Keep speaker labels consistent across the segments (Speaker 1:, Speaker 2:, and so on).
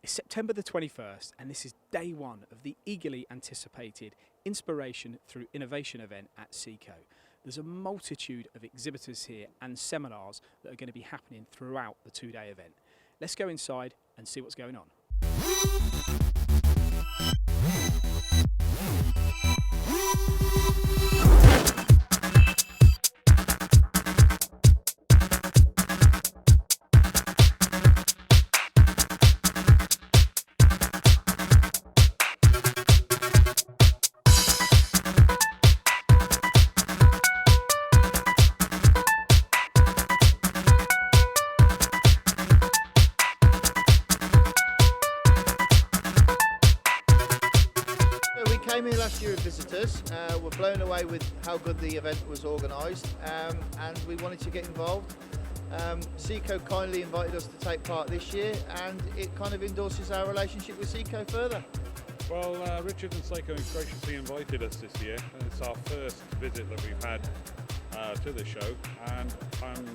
Speaker 1: It's September the 21st, and this is day one of the eagerly anticipated Inspiration Through Innovation event at SECO. There's a multitude of exhibitors here and seminars that are going to be happening throughout the two-day event. Let's go inside and see what's going on.
Speaker 2: We came here last year as visitors. We're blown away with how good the event was organised, and we wanted to get involved. SECO kindly invited us to take part this year, and it kind of endorses our relationship with SECO further.
Speaker 3: Well, Richard and SECO graciously invited us this year, and it's our first visit that we've had to the show, and I'm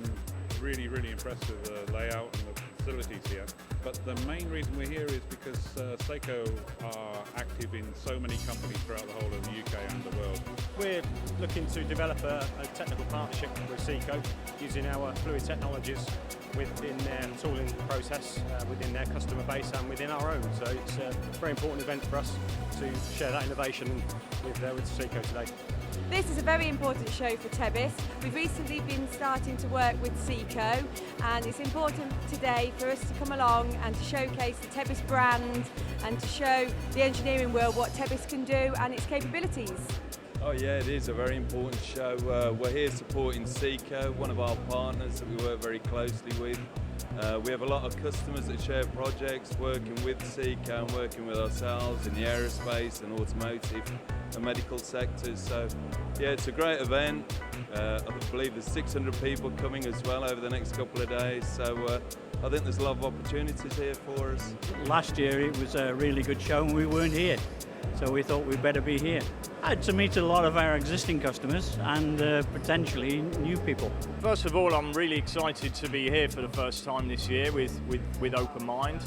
Speaker 3: really impressed with the layout and the facilities here. But the main reason we're here is because SECO are active in so many companies throughout the whole of the UK and the world.
Speaker 4: We're looking to develop a technical partnership with SECO using our fluid technologies within their tooling process, within their customer base and within our own. So it's a very important event for us to share that innovation with SECO today.
Speaker 5: This is a very important show for Tebis. We've recently been starting to work with SECO, and it's important today for us to come along and to showcase the Tebis brand and to show the engineering world what Tebis can do and its capabilities.
Speaker 6: Oh yeah, it is a very important show. We're here supporting SECO, one of our partners that we work very closely with. We have a lot of customers that share projects working with SECO and working with ourselves in the aerospace and automotive and medical sectors. So yeah, it's a great event. I believe there's 600 people coming as well over the next couple of days. So I think there's a lot of opportunities here for us.
Speaker 7: Last year it was a really good show and we weren't here. So we thought we'd better be here. To meet a lot of our existing customers and potentially new people.
Speaker 4: First of all, I'm really excited to be here for the first time this year with Open Mind.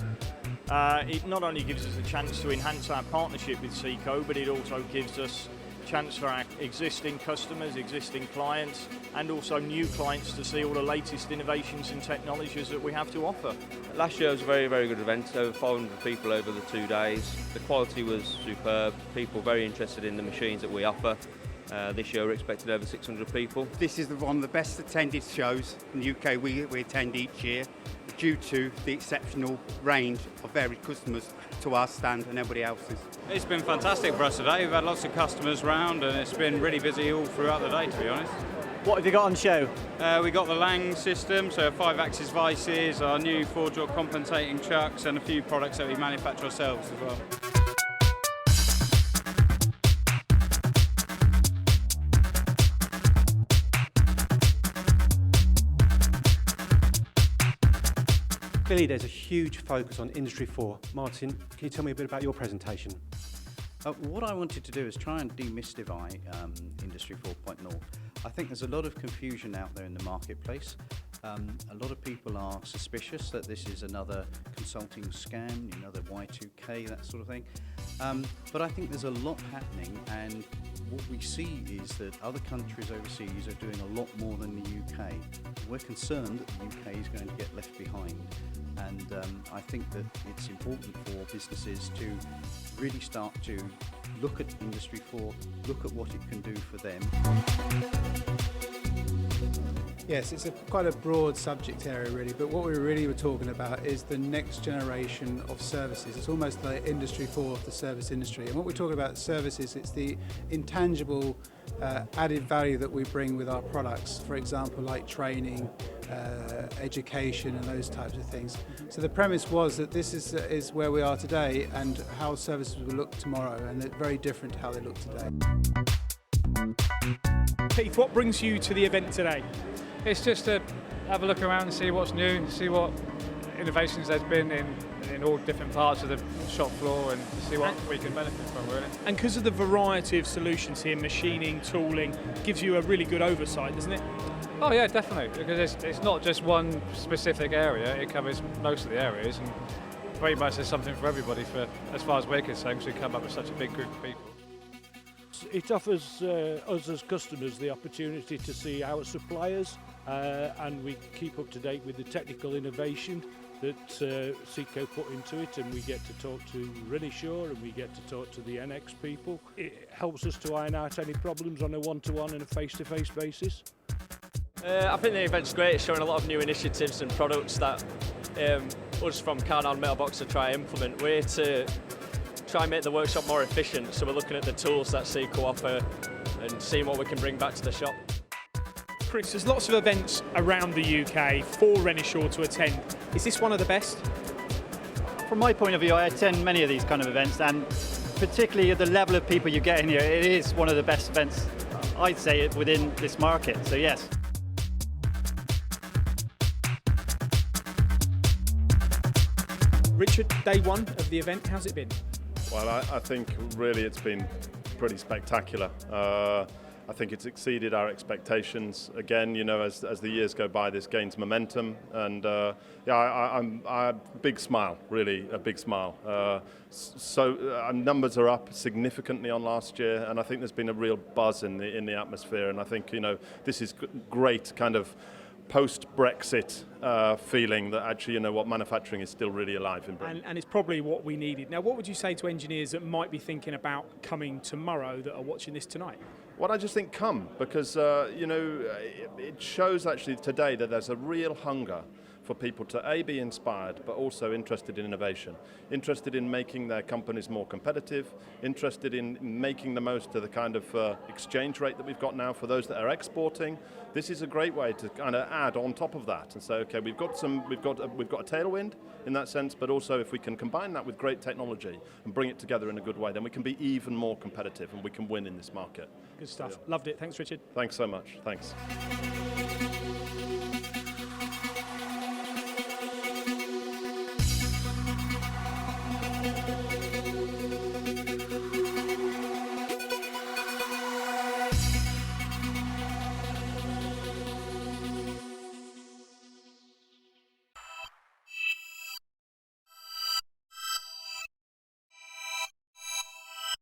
Speaker 4: It not only gives us a chance to enhance our partnership with SECO, but it also gives us a chance for our existing customers, existing clients, and also new clients to see all the latest innovations and technologies that we have to offer.
Speaker 8: Last year was a very good event, over 500 people over the 2 days. The quality was superb, people very interested in the machines that we offer. This year we're expecting over 600 people.
Speaker 9: This is one of the best attended shows in the UK we attend each year, due to the exceptional range of varied customers to our stand and everybody else's.
Speaker 10: It's been fantastic for us today. We've had lots of customers round and it's been really busy all throughout the day, to be honest.
Speaker 4: What have you got on show?
Speaker 10: We got the Lang system, so 5-axis vices, our new 4-jaw compensating chucks and a few products that we manufacture ourselves as well.
Speaker 11: Clearly there's a huge focus on Industry 4. Martin, can you tell me a bit about your presentation?
Speaker 12: What I wanted to do is try and demystify Industry 4.0. I think there's a lot of confusion out there in the marketplace. A lot of people are suspicious that this is another consulting scam, another Y2K, that sort of thing. But I think there's a lot happening, and what we see is that other countries overseas are doing a lot more than the UK. We're concerned that the UK is going to get left behind, and I think that it's important for businesses to really start to look at Industry 4, look at what it can do for them.
Speaker 13: Yes, it's quite a broad subject area really, but what we really were talking about is the next generation of services. It's almost like Industry 4 of the service industry. And what we're talking about services, it's the intangible added value that we bring with our products, for example, like training, education and those types of things. So the premise was that this is where we are today and how services will look tomorrow, and they're very different to how they look today.
Speaker 1: Keith, what brings you to the event today?
Speaker 14: It's just to have a look around and see what's new, see what innovations there's been in all different parts of the shop floor, and see what we can benefit from, really.
Speaker 1: And because of the variety of solutions here, machining, tooling, gives you a really good oversight, doesn't it?
Speaker 14: Oh yeah, definitely, because it's not just one specific area, it covers most of the areas, and pretty much there's something for everybody, for as far as we're concerned, because we come up with such a big group of people.
Speaker 15: It offers us as customers the opportunity to see our suppliers, and we keep up to date with the technical innovation that SECO put into it, and we get to talk to Renishaw and we get to talk to the NX people. It helps us to iron out any problems on a one-to-one and a face-to-face basis.
Speaker 16: I think the event's great. It's showing a lot of new initiatives and products that us from Carnard Mailbox are trying to implement. We're to try and make the workshop more efficient, so we're looking at the tools that SECO offer and seeing what we can bring back to the shop.
Speaker 1: Chris, there's lots of events around the UK for Renishaw to attend. Is this one of the best?
Speaker 17: From my point of view, I attend many of these kind of events, and particularly at the level of people you get in here, it is one of the best events, I'd say, within this market, so yes.
Speaker 1: Richard, day one of the event, how's it been?
Speaker 18: Well, I think really it's been pretty spectacular. I think it's exceeded our expectations. Again, you know, as the years go by, this gains momentum, and I'm a big smile, really a big smile. So numbers are up significantly on last year, and I think there's been a real buzz in the atmosphere. And I think, you know, this is great kind of post-Brexit feeling that actually, you know what, manufacturing is still really alive in Britain.
Speaker 1: And it's probably what we needed. Now, what would you say to engineers that might be thinking about coming tomorrow that are watching this tonight?
Speaker 18: Well, I just think come, because, you know, it shows actually today that there's a real hunger for people to A, be inspired, but also interested in innovation, interested in making their companies more competitive, interested in making the most of the kind of exchange rate that we've got now for those that are exporting. This is a great way to kind of add on top of that and say, okay, we've got a tailwind in that sense, but also if we can combine that with great technology and bring it together in a good way, then we can be even more competitive and we can win in this market.
Speaker 1: Good stuff. Loved it. Thanks, Richard.
Speaker 18: Thanks so much. Thanks.